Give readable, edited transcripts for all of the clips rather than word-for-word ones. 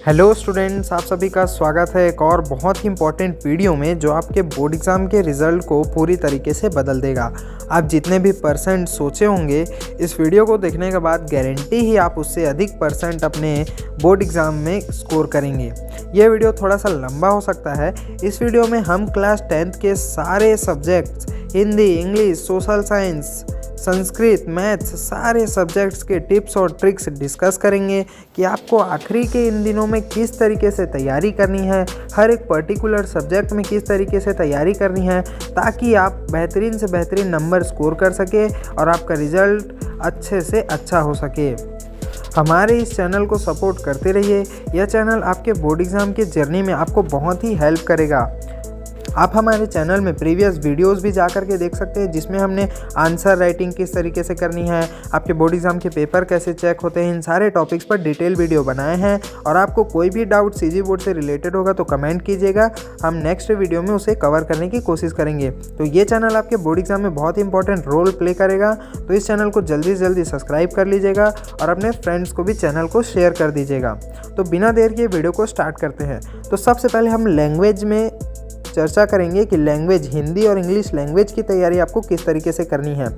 Hello students, आप सभी का स्वागत है एक और बहुत ही इंपॉर्टेंट वीडियो में जो आपके बोर्ड एग्ज़ाम के रिज़ल्ट को पूरी तरीके से बदल देगा। आप जितने भी परसेंट सोचे होंगे इस वीडियो को देखने के बाद गारंटी ही आप उससे अधिक परसेंट अपने बोर्ड एग्ज़ाम में स्कोर करेंगे। ये वीडियो थोड़ा सा लंबा हो सकता है। इस वीडियो में हम क्लास 10th के सारे subjects Hindi, English, social science, Sanskrit, maths सारे सब्जेक्ट्स के टिप्स और ट्रिक्स डिस्कस करेंगे कि आपको आखिरी के इन दिनों में किस तरीके से तैयारी करनी है, हर एक पर्टिकुलर सब्जेक्ट में किस तरीके से तैयारी करनी है ताकि आप बेहतरीन से बेहतरीन नंबर स्कोर कर सके और आपका रिज़ल्ट अच्छे से अच्छा हो सके। हमारे इस चैनल को सपोर्ट करते रहिए। यह चैनल आपके बोर्ड एग्ज़ाम की जर्नी में आपको बहुत ही हेल्प करेगा। आप हमारे चैनल में प्रीवियस वीडियोस भी जा कर के देख सकते हैं जिसमें हमने आंसर राइटिंग किस तरीके से करनी है, आपके बोर्ड एग्ज़ाम के पेपर कैसे चेक होते हैं, इन सारे टॉपिक्स पर डिटेल वीडियो बनाए हैं। और आपको कोई भी डाउट सीजी बोर्ड से रिलेटेड होगा तो कमेंट कीजिएगा, हम नेक्स्ट वीडियो में उसे कवर करने की कोशिश करेंगे। तो ये चैनल आपके बोर्ड एग्ज़ाम में बहुत ही इंपॉर्टेंट रोल प्ले करेगा, तो इस चैनल को जल्दी से जल्दी सब्सक्राइब कर लीजिएगा और अपने फ्रेंड्स को भी चैनल को शेयर कर दीजिएगा। तो बिना देर के वीडियो को स्टार्ट करते हैं। तो सबसे पहले हम लैंग्वेज में चर्चा करेंगे कि लैंग्वेज हिंदी और इंग्लिश लैंग्वेज की तैयारी आपको किस तरीके से करनी है।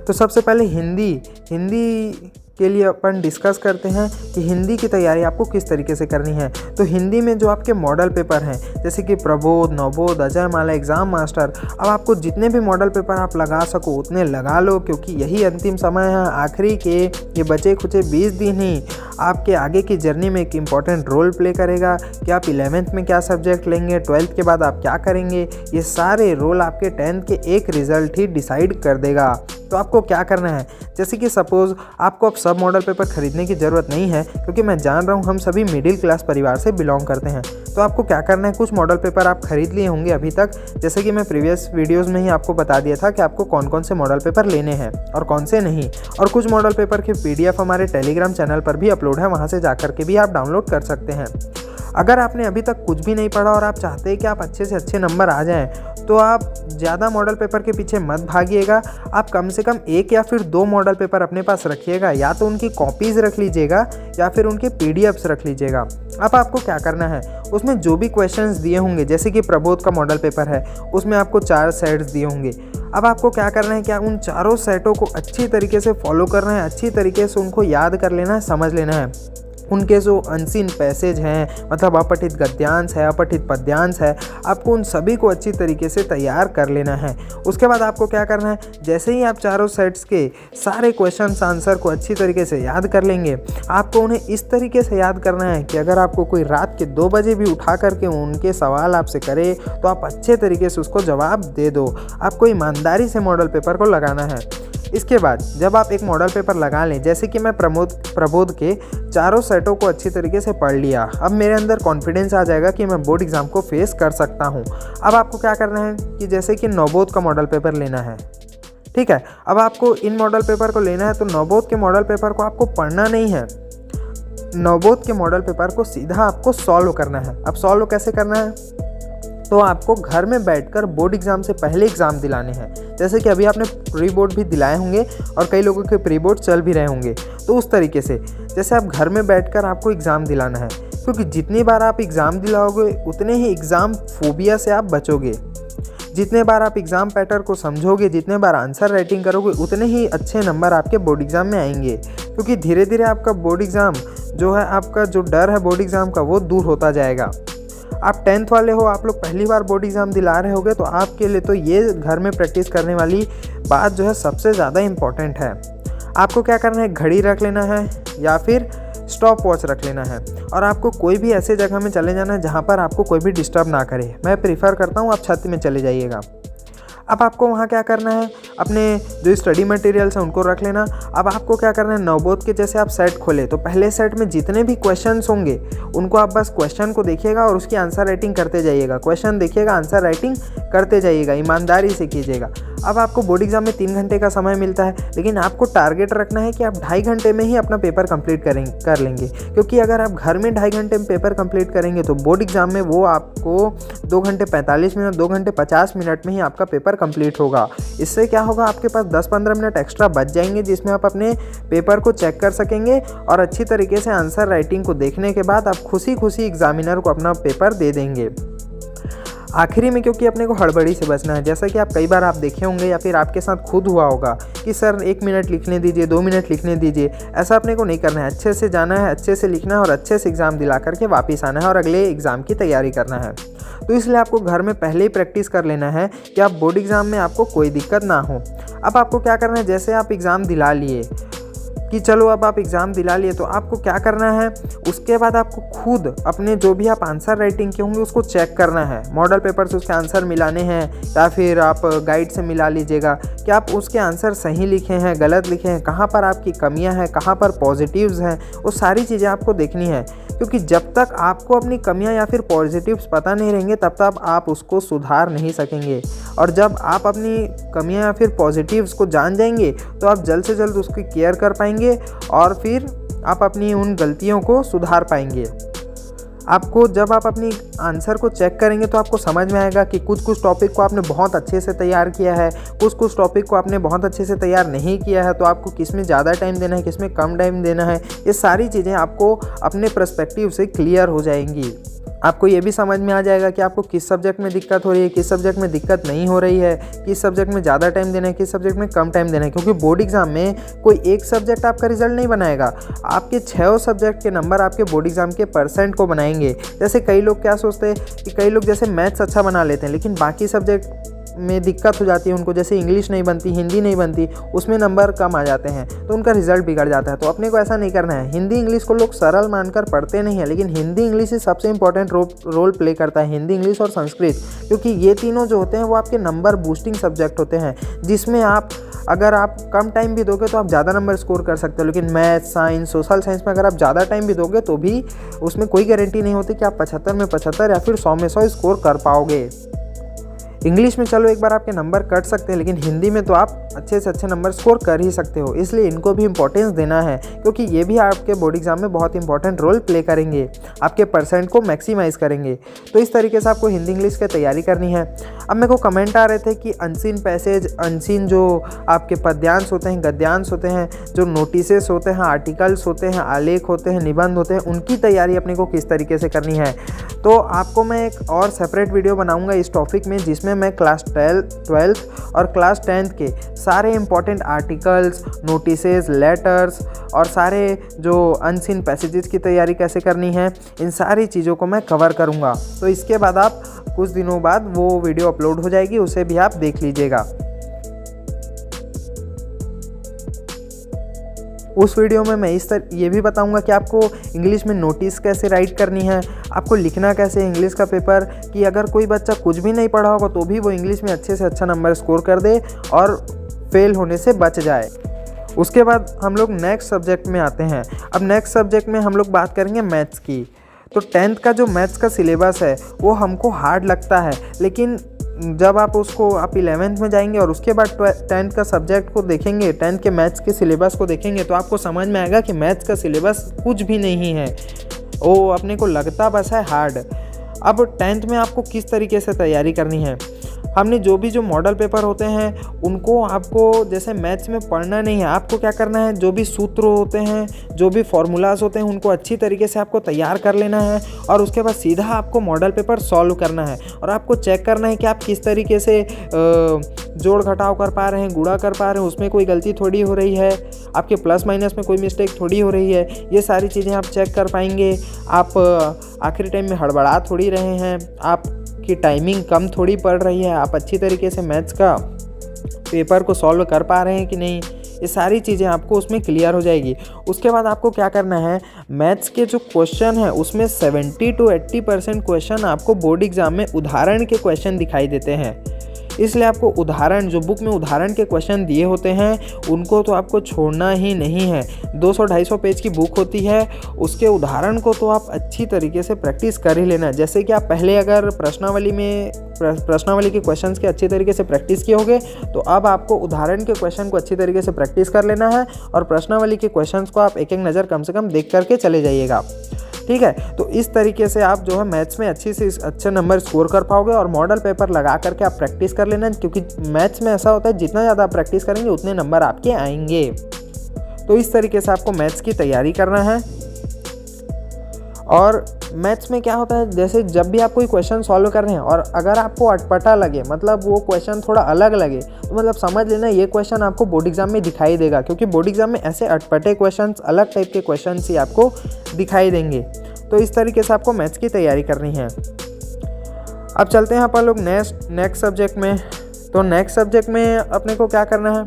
तो सबसे पहले हिंदी के लिए अपन डिस्कस करते हैं कि हिंदी की तैयारी आपको किस तरीके से करनी है। तो हिंदी में जो आपके मॉडल पेपर हैं जैसे कि प्रबोध, नवबोध, अजय माला, एग्ज़ाम मास्टर, अब आपको जितने भी मॉडल पेपर आप लगा सको उतने लगा लो क्योंकि यही अंतिम समय है। आखिरी के ये बचे खुचे 20 दिन ही आपके आगे की जर्नी में एक इम्पॉर्टेंट रोल प्ले करेगा कि आप 11th में क्या सब्जेक्ट लेंगे, 12th के बाद आप क्या करेंगे। ये सारे रोल आपके 10th के एक रिज़ल्ट ही डिसाइड कर देगा। तो आपको क्या करना है, जैसे कि सपोज़ आपको अब सब मॉडल पेपर खरीदने की ज़रूरत नहीं है क्योंकि मैं जान रहा हूँ हम सभी मिडिल क्लास परिवार से बिलोंग करते हैं। तो आपको क्या करना है, कुछ मॉडल पेपर आप खरीद लिए होंगे अभी तक, जैसे कि मैं प्रीवियस वीडियोस में ही आपको बता दिया था कि आपको कौन कौन से मॉडल पेपर लेने हैं और कौन से नहीं। और कुछ मॉडल पेपर के PDF हमारे टेलीग्राम चैनल पर भी अपलोड है, वहाँ से जा कर के भी आप डाउनलोड कर सकते हैं। अगर आपने अभी तक कुछ भी नहीं पढ़ा और आप चाहते हैं कि आप अच्छे से अच्छे नंबर आ जाएं तो आप ज़्यादा मॉडल पेपर के पीछे मत भागिएगा। आप कम से कम 1 या फिर 2 मॉडल पेपर अपने पास रखिएगा, या तो उनकी कॉपीज़ रख लीजिएगा या फिर उनके PDFs रख लीजिएगा। अब आपको क्या करना है, उसमें जो भी क्वेश्चंस दिए होंगे जैसे कि प्रबोध का मॉडल पेपर है उसमें आपको 4 सेट्स दिए होंगे। अब आपको क्या करना है, क्या उन चारों सेटों को अच्छी तरीके से फॉलो करना है, अच्छी तरीके से उनको याद कर लेना है, समझ लेना है। उनके जो अनसीन पैसेज हैं, मतलब अपठित गद्यांश है, अपठित पद्यांश है, आपको उन सभी को अच्छी तरीके से तैयार कर लेना है। उसके बाद आपको क्या करना है, जैसे ही आप चारों सेट्स के सारे क्वेश्चंस आंसर को अच्छी तरीके से याद कर लेंगे, आपको उन्हें इस तरीके से याद करना है कि अगर आपको कोई रात के 2 बजे भी उठा करके उनके सवाल आपसे करे तो आप अच्छे तरीके से उसको जवाब दे दो। आपको ईमानदारी से मॉडल पेपर को लगाना है। इसके बाद जब आप एक मॉडल पेपर लगा लें, जैसे कि मैं प्रबोध के चारों सेटों को अच्छी तरीके से पढ़ लिया, अब मेरे अंदर कॉन्फिडेंस आ जाएगा कि मैं बोर्ड एग्ज़ाम को फेस कर सकता हूं। अब आपको क्या करना है कि जैसे कि नवबोध का मॉडल पेपर लेना है, ठीक है। अब आपको इन मॉडल पेपर को लेना है तो नवबोध के मॉडल पेपर को आपको पढ़ना नहीं है, नवबोध के मॉडल पेपर को सीधा आपको सॉल्व करना है। अब सॉल्व कैसे करना है, तो आपको घर में बैठकर बोर्ड एग्ज़ाम से पहले एग्ज़ाम दिलाने हैं। जैसे कि अभी आपने प्री बोर्ड भी दिलाए होंगे और कई लोगों के प्री बोर्ड चल भी रहे होंगे, तो उस तरीके से जैसे आप घर में बैठकर आपको एग्ज़ाम दिलाना है, क्योंकि जितनी बार आप एग्ज़ाम दिलाओगे उतने ही एग्ज़ाम फोबिया से आप बचोगे। जितने बार आप एग्ज़ाम पैटर्न को समझोगे, जितने बार आंसर राइटिंग करोगे, उतने ही अच्छे नंबर आपके बोर्ड एग्ज़ाम में आएंगे। क्योंकि धीरे धीरे आपका बोर्ड एग्ज़ाम जो है, आपका जो डर है बोर्ड एग्ज़ाम का वो दूर होता जाएगा। आप 10th वाले हो, आप लोग पहली बार बोर्ड एग्ज़ाम दिला रहे होगे, तो आपके लिए तो ये घर में प्रैक्टिस करने वाली बात जो है सबसे ज़्यादा इम्पॉर्टेंट है। आपको क्या करना है, घड़ी रख लेना है या फिर स्टॉप वॉच रख लेना है और आपको कोई भी ऐसे जगह में चले जाना है जहाँ पर आपको कोई भी डिस्टर्ब ना करे। मैं प्रीफर करता हूँ आप छत में चले जाइएगा। अब आपको वहाँ क्या करना है, अपने जो स्टडी मटेरियल्स हैं उनको रख लेना। अब आपको क्या करना है, नवबोध के जैसे आप सेट खोले तो पहले सेट में जितने भी क्वेश्चंस होंगे उनको आप बस क्वेश्चन को देखिएगा और उसकी आंसर राइटिंग करते जाइएगा। क्वेश्चन देखिएगा, आंसर राइटिंग करते जाइएगा, ईमानदारी से कीजिएगा। अब आपको बोर्ड एग्जाम में 3 घंटे का समय मिलता है, लेकिन आपको टारगेट रखना है कि आप 2.5 घंटे में ही अपना पेपर कंप्लीट कर लेंगे, क्योंकि अगर आप घर में 2.5 घंटे में पेपर कंप्लीट करेंगे तो बोर्ड एग्जाम में वो आपको 2 घंटे 45 मिनट 2 घंटे 50 मिनट में ही आपका पेपर कंप्लीट होगा। इससे क्या होगा, आपके पास 10-15 मिनट एक्स्ट्रा बच जाएंगे, जिसमें आप अपने पेपर को चेक कर सकेंगे और अच्छी तरीके से आंसर राइटिंग को देखने के बाद आप खुशी खुशी एग्जामिनर को अपना पेपर दे देंगे। आखिरी में क्योंकि अपने को हड़बड़ी से बचना है, जैसा कि आप कई बार आप देखे होंगे या फिर आपके साथ खुद हुआ होगा कि सर 1 मिनट लिखने दीजिए, 2 मिनट लिखने दीजिए, ऐसा अपने को नहीं करना है। अच्छे से जाना है, अच्छे से लिखना है और अच्छे से एग्ज़ाम दिला करके वापस आना है और अगले एग्ज़ाम की तैयारी करना है। तो इसलिए आपको घर में पहले ही प्रैक्टिस कर लेना है कि आप बोर्ड एग्ज़ाम में आपको कोई दिक्कत ना हो। अब आपको क्या करना है, जैसे आप एग्ज़ाम दिला लिए कि चलो अब आप एग्ज़ाम दिला लिए, तो आपको क्या करना है, उसके बाद आपको खुद अपने जो भी आप आंसर राइटिंग के होंगे उसको चेक करना है। मॉडल पेपर से उसके आंसर मिलाने हैं या फिर आप गाइड से मिला लीजिएगा कि आप उसके आंसर सही लिखे हैं, गलत लिखे हैं, कहाँ पर आपकी कमियां हैं, कहाँ पर पॉजिटिव्स हैं, वो सारी चीज़ें आपको देखनी है। क्योंकि जब तक आपको अपनी कमियां या फिर पॉजिटिव्स पता नहीं रहेंगे तब तक आप उसको सुधार नहीं सकेंगे। और जब आप अपनी कमियां या फिर पॉजिटिव्स को जान जाएंगे तो आप जल्द से जल्द उसकी केयर कर पाएंगे और फिर आप अपनी उन गलतियों को सुधार पाएंगे। आपको जब आप अपनी आंसर को चेक करेंगे तो आपको समझ में आएगा कि कुछ टॉपिक को आपने बहुत अच्छे से तैयार किया है, कुछ टॉपिक को आपने बहुत अच्छे से तैयार नहीं किया है, तो आपको किस में ज़्यादा टाइम देना है, किस में कम टाइम देना है। ये सारी चीज़ें आपको अपने पर्सपेक्टिव से क्लियर हो जाएंगी। आपको ये भी समझ में आ जाएगा कि आपको किस सब्जेक्ट में दिक्कत हो रही है, किस सब्जेक्ट में दिक्कत नहीं हो रही है, किस सब्जेक्ट में ज़्यादा टाइम देना है, किस सब्जेक्ट में कम टाइम देना है। क्योंकि बोर्ड एग्जाम में कोई एक सब्जेक्ट आपका रिजल्ट नहीं बनाएगा, आपके 6 सब्जेक्ट के नंबर आपके बोर्ड एग्जाम के परसेंट को बनाएंगे। जैसे कई लोग क्या सोचते हैं कि कई लोग जैसे मैथ्स अच्छा बना लेते हैं लेकिन बाकी सब्जेक्ट में दिक्कत हो जाती है उनको, जैसे इंग्लिश नहीं बनती, हिंदी नहीं बनती, उसमें नंबर कम आ जाते हैं तो उनका रिजल्ट बिगड़ जाता है। तो अपने को ऐसा नहीं करना है। हिंदी इंग्लिश को लोग सरल मानकर पढ़ते नहीं है, लेकिन हिंदी इंग्लिश ही सबसे इंपॉर्टेंट रोल प्ले करता है, हिंदी इंग्लिश और संस्कृत, क्योंकि ये तीनों जो होते हैं वो आपके नंबर बूस्टिंग सब्जेक्ट होते हैं, जिसमें आप अगर आप कम टाइम भी दोगे तो आप ज़्यादा नंबर स्कोर कर सकते हो। लेकिन मैथ, साइंस, सोशल साइंस में अगर आप ज़्यादा टाइम भी दोगे तो भी उसमें कोई गारंटी नहीं होती कि आप 75 में 75 या फिर 100 में 100 स्कोर कर पाओगे। इंग्लिश में चलो एक बार आपके नंबर कट सकते हैं, लेकिन हिंदी में तो आप अच्छे से अच्छे नंबर स्कोर कर ही सकते हो। इसलिए इनको भी इंपॉर्टेंस देना है, क्योंकि ये भी आपके बोर्ड एग्जाम में बहुत इंपॉर्टेंट रोल प्ले करेंगे, आपके परसेंट को मैक्सिमाइज़ करेंगे। तो इस तरीके से आपको हिंदी इंग्लिश की तैयारी करनी है। अब मेरे को कमेंट आ रहे थे कि अनसीन पैसेज, अनसीन जो आपके पद्यांश होते हैं, गद्यांश होते हैं, जो नोटिसेस होते हैं, आर्टिकल्स होते हैं, आलेख होते हैं, निबंध होते हैं, उनकी तैयारी अपने को किस तरीके से करनी है। तो आपको मैं एक और सेपरेट वीडियो बनाऊंगा इस टॉपिक में, जिसमें मैं क्लास 12th और क्लास 10th के सारे इंपॉर्टेंट आर्टिकल्स, नोटिसेस, लेटर्स और सारे जो अनसीन पैसेजेस की तैयारी कैसे करनी है, इन सारी चीज़ों को मैं कवर करूंगा। तो इसके बाद आप कुछ दिनों बाद वो वीडियो अपलोड हो जाएगी, उसे भी आप देख लीजिएगा। उस वीडियो में मैं ये भी बताऊंगा कि आपको इंग्लिश में नोटिस कैसे राइट करनी है, आपको लिखना कैसे है इंग्लिश का पेपर, कि अगर कोई बच्चा कुछ भी नहीं पढ़ा होगा तो भी वो इंग्लिश में अच्छे से अच्छा नंबर स्कोर कर दे और फेल होने से बच जाए। उसके बाद हम लोग नेक्स्ट सब्जेक्ट में आते हैं। अब नेक्स्ट सब्जेक्ट में हम लोग बात करेंगे मैथ्स की। तो 10th का जो मैथ्स का सिलेबस है वो हमको हार्ड लगता है, लेकिन जब आप 11th में जाएंगे और उसके बाद 10th का सब्जेक्ट को देखेंगे, 10th के मैथ्स के सिलेबस को देखेंगे, तो आपको समझ में आएगा कि मैथ्स का सिलेबस कुछ भी नहीं है, वो अपने को लगता बस है हार्ड। अब 10th में आपको किस तरीके से तैयारी करनी है, हमने जो मॉडल पेपर होते हैं उनको आपको जैसे मैथ्स में पढ़ना नहीं है, आपको क्या करना है, जो भी सूत्र होते हैं, जो भी फॉर्मूलाज होते हैं, उनको अच्छी तरीके से आपको तैयार कर लेना है और उसके बाद सीधा आपको मॉडल पेपर सॉल्व करना है। और आपको चेक करना है कि आप किस तरीके से जोड़ घटाव कर पा रहे हैं, गुणा कर पा रहे हैं, उसमें कोई गलती थोड़ी हो रही है, आपके प्लस माइनस में कोई मिस्टेक थोड़ी हो रही है। ये सारी चीज़ें आप चेक कर पाएंगे। आप आखिरी टाइम में हड़बड़ा थोड़ी रहे हैं, आपकी टाइमिंग कम थोड़ी पड़ रही है, आप अच्छी तरीके से मैथ्स का पेपर को सॉल्व कर पा रहे हैं कि नहीं, ये सारी चीज़ें आपको उसमें क्लियर हो जाएगी। उसके बाद आपको क्या करना है, मैथ्स के जो क्वेश्चन है उसमें 70 to 80% क्वेश्चन आपको बोर्ड एग्जाम में उदाहरण के क्वेश्चन दिखाई देते हैं। इसलिए आपको उदाहरण, जो बुक में उदाहरण के क्वेश्चन दिए होते हैं उनको तो आपको छोड़ना ही नहीं है। 200-250 पेज की बुक होती है, उसके उदाहरण को तो आप अच्छी तरीके से प्रैक्टिस कर ही लेना। जैसे कि आप पहले अगर प्रश्नावली के क्वेश्चंस की अच्छी तरीके से प्रैक्टिस किए होगे, तो अब आपको उदाहरण के क्वेश्चन को अच्छी तरीके से प्रैक्टिस कर लेना है और प्रश्नावली के क्वेश्चंस को आप एक एक नज़र कम से कम देख करके चले जाइएगा। ठीक है, तो इस तरीके से आप जो है मैथ्स में अच्छे नंबर स्कोर कर पाओगे और मॉडल पेपर लगा करके आप प्रैक्टिस कर लेना, क्योंकि मैथ्स में ऐसा होता है जितना ज़्यादा आप प्रैक्टिस करेंगे उतने नंबर आपके आएंगे। तो इस तरीके से आपको मैथ्स की तैयारी करना है। और मैथ्स में क्या होता है, जैसे जब भी आप कोई क्वेश्चन सॉल्व कर रहे हैं और अगर आपको अटपटा लगे, मतलब वो क्वेश्चन थोड़ा अलग लगे, तो मतलब समझ लेना ये क्वेश्चन आपको बोर्ड एग्जाम में दिखाई देगा, क्योंकि बोर्ड एग्जाम में ऐसे अटपटे क्वेश्चंस, अलग टाइप के क्वेश्चंस ही आपको दिखाई देंगे। तो इस तरीके से आपको मैथ्स की तैयारी करनी है। अब चलते हैं अपन लोग नेक्स्ट सब्जेक्ट में। तो नेक्स्ट सब्जेक्ट में अपने को क्या करना है,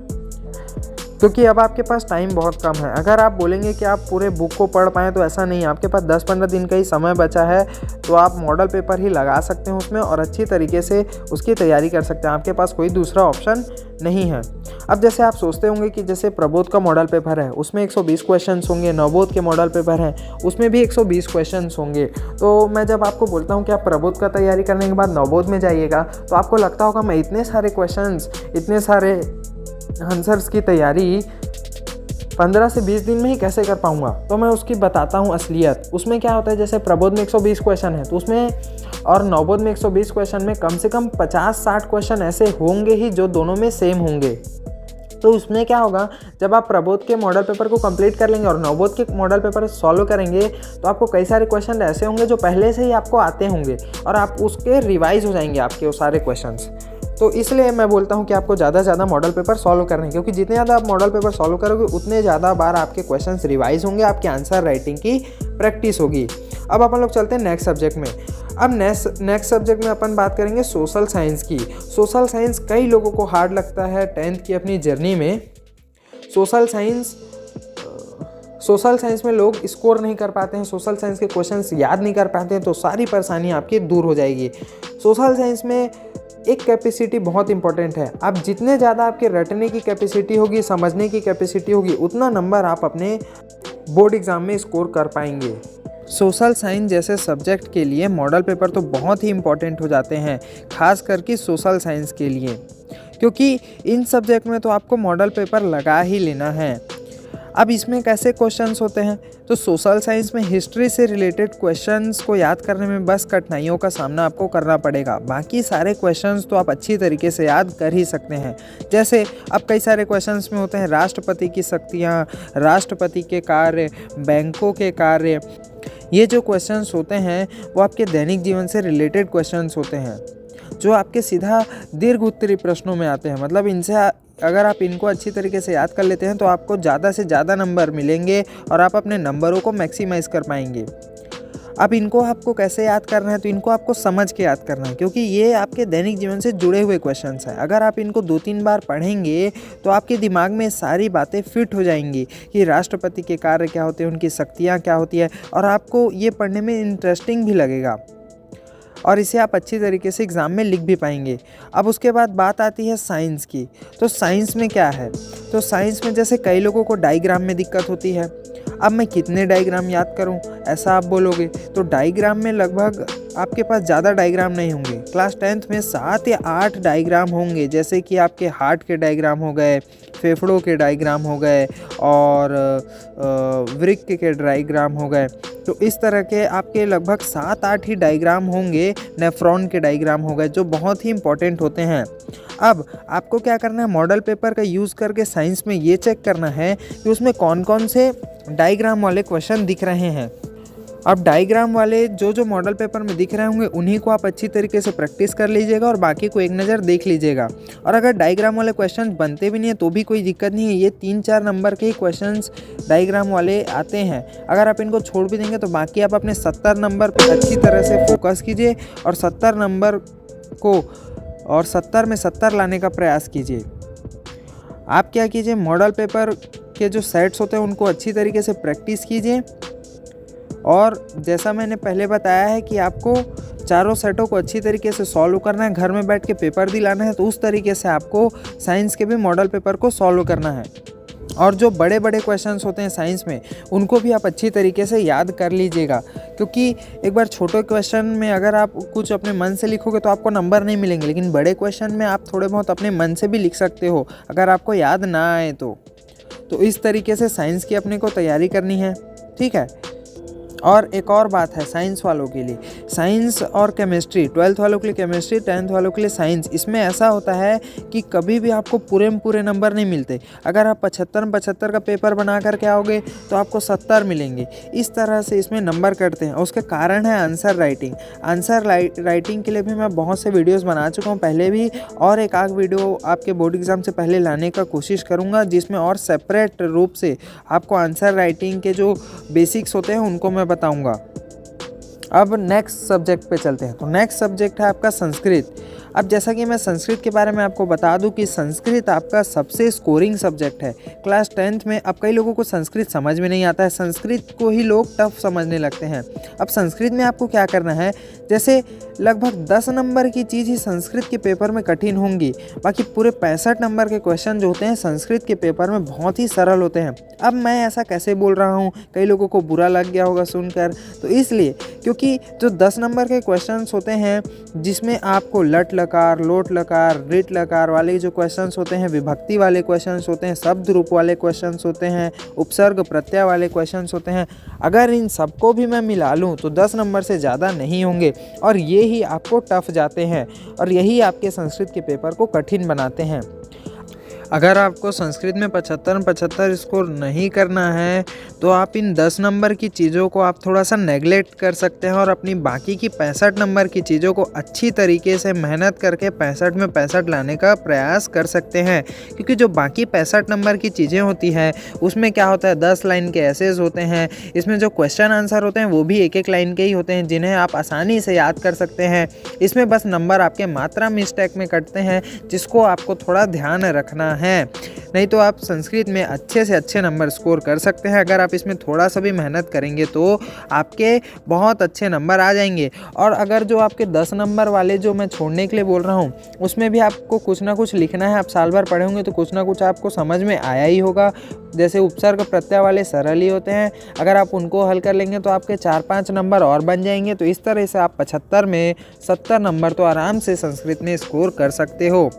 क्योंकि अब आपके पास टाइम बहुत कम है। अगर आप बोलेंगे कि आप पूरे बुक को पढ़ पाएँ तो ऐसा नहीं है, आपके पास 10-15 दिन का ही समय बचा है, तो आप मॉडल पेपर ही लगा सकते हैं उसमें और अच्छी तरीके से उसकी तैयारी कर सकते हैं। आपके पास कोई दूसरा ऑप्शन नहीं है। अब जैसे आप सोचते होंगे कि जैसे प्रबोध का मॉडल पेपर है उसमें 120 क्वेश्चंस होंगे, नवोद के मॉडल पेपर हैं उसमें भी 120 क्वेश्चंस होंगे। तो मैं जब आपको बोलता हूँ कि आप प्रबोध का तैयारी करने के बाद नवोद में जाइएगा, तो आपको लगता होगा मैं इतने सारे क्वेश्चंस, इतने सारे आंसर्स की तैयारी 15 से 20 दिन में ही कैसे कर पाऊंगा। तो मैं उसकी बताता हूँ असलियत। उसमें क्या होता है, जैसे प्रबोध में 120 क्वेश्चन है तो उसमें, और नवोद में 120 क्वेश्चन में कम से कम 50-60 क्वेश्चन ऐसे होंगे ही जो दोनों में सेम होंगे। तो उसमें क्या होगा, जब आप प्रबोध के मॉडल पेपर को कंप्लीट कर लेंगे और नवोद के मॉडल पेपर सॉल्व करेंगे, तो आपको कई सारे क्वेश्चन ऐसे होंगे जो पहले से ही आपको आते होंगे और आप उसके रिवाइज हो जाएंगे आपके वो सारे क्वेश्चंस। तो इसलिए मैं बोलता हूँ कि आपको ज़्यादा से ज़्यादा मॉडल पेपर सॉल्व करने हैं, क्योंकि जितने ज़्यादा आप मॉडल पेपर सॉल्व करोगे उतने ज़्यादा बार आपके क्वेश्चंस रिवाइज होंगे, आपके आंसर राइटिंग की प्रैक्टिस होगी। अब अपन लोग चलते हैं नेक्स्ट सब्जेक्ट में। अब नेक्स्ट सब्जेक्ट में अपन बात करेंगे सोशल साइंस की। सोशल साइंस कई लोगों को हार्ड लगता है 10th की अपनी जर्नी में। सोशल साइंस में लोग स्कोर नहीं कर पाते हैं, सोशल साइंस के क्वेश्चंस याद नहीं कर पाते हैं, तो सारी परेशानी आपकी दूर हो जाएगी। सोशल साइंस में एक कैपेसिटी बहुत इंपॉर्टेंट है। आप जितने ज़्यादा आपके रटने की कैपेसिटी होगी, समझने की कैपेसिटी होगी, उतना नंबर आप अपने बोर्ड एग्ज़ाम में स्कोर कर पाएंगे। सोशल साइंस जैसे सब्जेक्ट के लिए मॉडल पेपर तो बहुत ही इम्पॉर्टेंट हो जाते हैं, खास करके सोशल साइंस के लिए, क्योंकि इन सब्जेक्ट में तो आपको मॉडल पेपर लगा ही लेना है। अब इसमें कैसे क्वेश्चंस होते हैं, तो सोशल साइंस में हिस्ट्री से रिलेटेड क्वेश्चंस को याद करने में बस कठिनाइयों का सामना आपको करना पड़ेगा। बाकी सारे क्वेश्चंस तो आप अच्छी तरीके से याद कर ही सकते हैं। जैसे अब कई सारे क्वेश्चंस में होते हैं राष्ट्रपति की शक्तियाँ, राष्ट्रपति के कार्य, बैंकों के कार्य। ये जो क्वेश्चंस होते हैं वो आपके दैनिक जीवन से रिलेटेड क्वेश्चंस होते हैं, जो आपके सीधा दीर्घ उत्तरीय प्रश्नों में आते हैं। मतलब इनसे अगर आप इनको अच्छी तरीके से याद कर लेते हैं तो आपको ज़्यादा से ज़्यादा नंबर मिलेंगे और आप अपने नंबरों को मैक्सिमाइज कर पाएंगे। अब इनको आपको कैसे याद करना है, तो इनको आपको समझ के याद करना है, क्योंकि ये आपके दैनिक जीवन से जुड़े हुए क्वेश्चंस हैं। अगर आप इनको 2-3 बार पढ़ेंगे तो आपके दिमाग में सारी बातें फिट हो जाएंगी कि राष्ट्रपति के कार्य क्या होते हैं, उनकी शक्तियाँ क्या होती है, और आपको ये पढ़ने में इंटरेस्टिंग भी लगेगा और इसे आप अच्छी तरीके से एग्ज़ाम में लिख भी पाएंगे। अब उसके बाद बात आती है साइंस की। तो साइंस में क्या है, तो साइंस में जैसे कई लोगों को डायग्राम में दिक्कत होती है। अब मैं कितने डायग्राम याद करूं, ऐसा आप बोलोगे, तो डायग्राम में लगभग आपके पास ज़्यादा डायग्राम नहीं होंगे। क्लास 10th में 7 या 8 डायग्राम होंगे, जैसे कि आपके हार्ट के डायग्राम हो गए, फेफड़ों के डायग्राम हो गए और वृक्क के डायग्राम हो गए। तो इस तरह के आपके लगभग 7-8 ही डायग्राम होंगे, नेफ्रॉन के डायग्राम हो गए, जो बहुत ही इंपॉर्टेंट होते हैं। अब आपको क्या करना है, मॉडल पेपर का यूज़ करके साइंस में ये चेक करना है कि उसमें कौन कौन से डायग्राम वाले क्वेश्चन दिख रहे हैं। अब डायग्राम वाले जो मॉडल पेपर में दिख रहे होंगे उन्हीं को आप अच्छी तरीके से प्रैक्टिस कर लीजिएगा और बाकी को एक नज़र देख लीजिएगा। और अगर डायग्राम वाले क्वेश्चन बनते भी नहीं है तो भी कोई दिक्कत नहीं है, ये 3-4 नंबर के ही क्वेश्चंस डायग्राम वाले आते हैं। अगर आप इनको छोड़ भी देंगे तो बाकी आप अपने 70 नंबर पर अच्छी तरह से फोकस कीजिए और 70 नंबर को और 70 में 70 लाने का प्रयास कीजिए। आप क्या कीजिए, मॉडल पेपर के जो सेट्स होते हैं उनको अच्छी तरीके से प्रैक्टिस कीजिए और जैसा मैंने पहले बताया है कि आपको चारों सेटों को अच्छी तरीके से सॉल्व करना है, घर में बैठ के पेपर दिलाना है, तो उस तरीके से आपको साइंस के भी मॉडल पेपर को सॉल्व करना है। और जो बड़े बड़े क्वेश्चंस होते हैं साइंस में, उनको भी आप अच्छी तरीके से याद कर लीजिएगा, क्योंकि एक बार छोटे क्वेश्चन में अगर आप कुछ अपने मन से लिखोगे तो आपको नंबर नहीं मिलेंगे, लेकिन बड़े क्वेश्चन में आप थोड़े बहुत अपने मन से भी लिख सकते हो अगर आपको याद ना आए तो इस तरीके से साइंस की अपने को तैयारी करनी है, ठीक है। और एक और बात है साइंस वालों के लिए, साइंस और केमिस्ट्री, 12th वालों के लिए केमिस्ट्री, 10th वालों के लिए साइंस, इसमें ऐसा होता है कि कभी भी आपको पूरे में पूरे नंबर नहीं मिलते। अगर आप 75 का पेपर बना करके आओगे तो आपको 70 मिलेंगे। इस तरह से इसमें नंबर कटते हैं। उसके कारण है आंसर राइटिंग। आंसर राइटिंग के लिए भी मैं बहुत से वीडियोज़ बना चुका हूँ पहले भी, और एक आध वीडियो आपके बोर्ड एग्ज़ाम से पहले लाने का कोशिश करूँगा, जिसमें और सेपरेट रूप से आपको आंसर राइटिंग के जो बेसिक्स होते हैं उनको मैं बताऊंगा। अब नेक्स्ट सब्जेक्ट पे चलते हैं। तो नेक्स्ट सब्जेक्ट है आपका संस्कृत। अब जैसा कि मैं संस्कृत के बारे में आपको बता दूं कि संस्कृत आपका सबसे स्कोरिंग सब्जेक्ट है। क्लास 10th में अब कई लोगों को संस्कृत समझ में नहीं आता है, संस्कृत को ही लोग टफ समझने लगते हैं। अब संस्कृत में आपको क्या करना है, जैसे लगभग 10 नंबर की चीज़ ही संस्कृत के पेपर में कठिन होंगी, बाकी पूरे 65 नंबर के क्वेश्चन जो होते हैं संस्कृत के पेपर में बहुत ही सरल होते हैं। अब मैं ऐसा कैसे बोल रहा हूँ, कई लोगों को बुरा लग गया होगा सुनकर, तो इसलिए क्योंकि जो 10 नंबर के क्वेश्चंस होते हैं जिसमें आपको लट लकार, लोट लकार, रिट लकार वाले जो क्वेश्चंस होते हैं, विभक्ति वाले क्वेश्चंस होते हैं, शब्द रूप वाले क्वेश्चंस होते हैं, उपसर्ग प्रत्यय वाले क्वेश्चंस होते हैं, अगर इन सबको भी मैं मिला लूँ तो 10 नंबर से ज़्यादा नहीं होंगे, और ये ही आपको टफ जाते हैं और यही आपके संस्कृत के पेपर को कठिन बनाते हैं। अगर आपको संस्कृत में 75 स्कोर नहीं करना है तो आप इन 10 नंबर की चीज़ों को आप थोड़ा सा नेगलेक्ट कर सकते हैं और अपनी बाकी की 65 नंबर की चीज़ों को अच्छी तरीके से मेहनत करके 65 में 65 लाने का प्रयास कर सकते हैं। क्योंकि जो बाकी 65 नंबर की चीज़ें होती हैं उसमें क्या होता है, 10 लाइन के एसेज होते हैं, इसमें जो क्वेश्चन आंसर होते हैं वो भी एक एक लाइन के ही होते हैं जिन्हें आप आसानी से याद कर सकते हैं। इसमें बस नंबर आपके मात्रा मिस्टेक में कटते हैं जिसको आपको थोड़ा ध्यान रखना है, नहीं तो आप संस्कृत में अच्छे से अच्छे नंबर स्कोर कर सकते हैं। अगर आप इसमें थोड़ा सा भी मेहनत करेंगे तो आपके बहुत अच्छे नंबर आ जाएंगे। और अगर जो आपके 10 नंबर वाले जो मैं छोड़ने के लिए बोल रहा हूँ उसमें भी आपको कुछ ना कुछ लिखना है, आप साल भर पढ़े होंगे तो कुछ ना कुछ आपको समझ में आया ही होगा। जैसे उपसर्ग प्रत्यय वाले सरल ही होते हैं, अगर आप उनको हल कर लेंगे तो आपके 4-5 नंबर और बन जाएंगे। तो इस तरह से आप 75 में 70 नंबर तो आराम से संस्कृत में स्कोर कर सकते हो,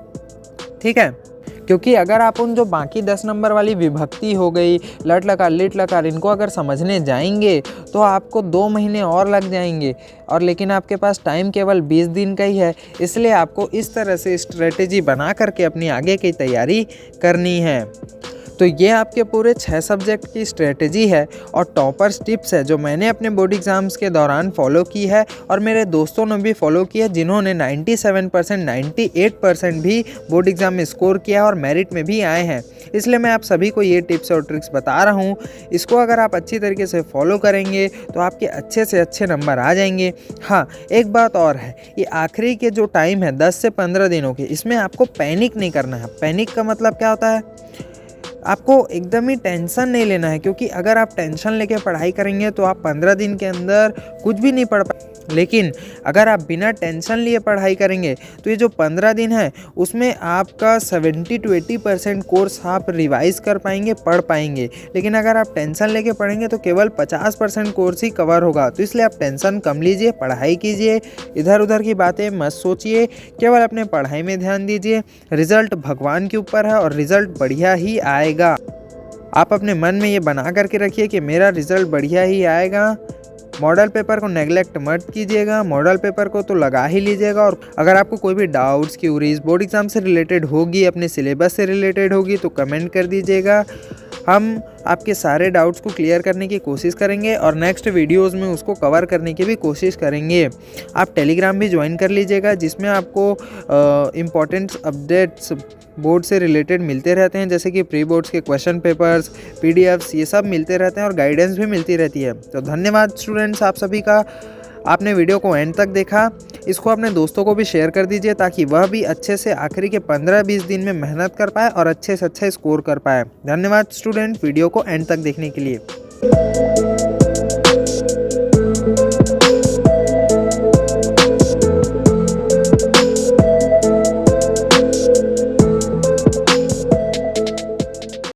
ठीक है। क्योंकि अगर आप उन जो बाकी 10 नंबर वाली विभक्ति हो गई, लट लकार, लिट लकार, इनको अगर समझने जाएंगे तो आपको 2 महीने और लग जाएंगे, और लेकिन आपके पास टाइम केवल 20 दिन का ही है। इसलिए आपको इस तरह से स्ट्रेटेजी बना करके अपनी आगे की तैयारी करनी है। तो ये आपके पूरे 6 सब्जेक्ट की स्ट्रेटेजी है और टॉपर्स टिप्स है जो मैंने अपने बोर्ड एग्ज़ाम्स के दौरान फॉलो की है और मेरे दोस्तों ने भी फॉलो की है जिन्होंने 97%, 98% भी बोर्ड एग्ज़ाम में स्कोर किया और मेरिट में भी आए हैं। इसलिए मैं आप सभी को ये टिप्स और ट्रिक्स बता रहा हूँ। इसको अगर आप अच्छी तरीके से फॉलो करेंगे तो आपके अच्छे से अच्छे नंबर आ जाएंगे। हाँ, एक बात और है, ये आखिरी के जो टाइम है 10 से 15 दिनों के, इसमें आपको पैनिक नहीं करना है। पैनिक का मतलब क्या होता है, आपको एकदम ही टेंशन नहीं लेना है, क्योंकि अगर आप टेंशन लेके पढ़ाई करेंगे तो आप 15 दिन के अंदर कुछ भी नहीं पढ़ पाएंगे। लेकिन अगर आप बिना टेंशन लिए पढ़ाई करेंगे तो ये जो 15 दिन है उसमें आपका 70 to 80% कोर्स आप रिवाइज़ कर पाएंगे, पढ़ पाएंगे। लेकिन अगर आप टेंशन लेके पढ़ेंगे तो केवल 50% कोर्स ही कवर होगा। तो इसलिए आप टेंशन कम लीजिए, पढ़ाई कीजिए, इधर उधर की बातें मत सोचिए, केवल अपने पढ़ाई में ध्यान दीजिए। रिज़ल्ट भगवान के ऊपर है और रिज़ल्ट बढ़िया ही आएगा। आप अपने मन में ये बना करके रखिए कि मेरा रिज़ल्ट बढ़िया ही आएगा। मॉडल पेपर को नेगलेक्ट मत कीजिएगा, मॉडल पेपर को तो लगा ही लीजिएगा। और अगर आपको कोई भी डाउट्स, क्यूरीज बोर्ड एग्ज़ाम से रिलेटेड होगी, अपने सिलेबस से रिलेटेड होगी तो कमेंट कर दीजिएगा। हम आपके सारे डाउट्स को क्लियर करने की कोशिश करेंगे और नेक्स्ट वीडियोस में उसको कवर करने की भी कोशिश करेंगे। आप टेलीग्राम भी ज्वाइन कर लीजिएगा जिसमें आपको इम्पॉर्टेंट अपडेट्स बोर्ड से रिलेटेड मिलते रहते हैं, जैसे कि प्री बोर्ड्स के क्वेश्चन पेपर्स, पीडीएफ्स, ये सब मिलते रहते हैं और गाइडेंस भी मिलती रहती है। तो धन्यवाद स्टूडेंट्स आप सभी का, आपने वीडियो को एंड तक देखा। इसको अपने दोस्तों को भी शेयर कर दीजिए ताकि वह भी अच्छे से आखिरी के 15-20 दिन में मेहनत कर पाए और अच्छे से अच्छा स्कोर कर पाए। धन्यवाद स्टूडेंट वीडियो को एंड तक देखने के लिए।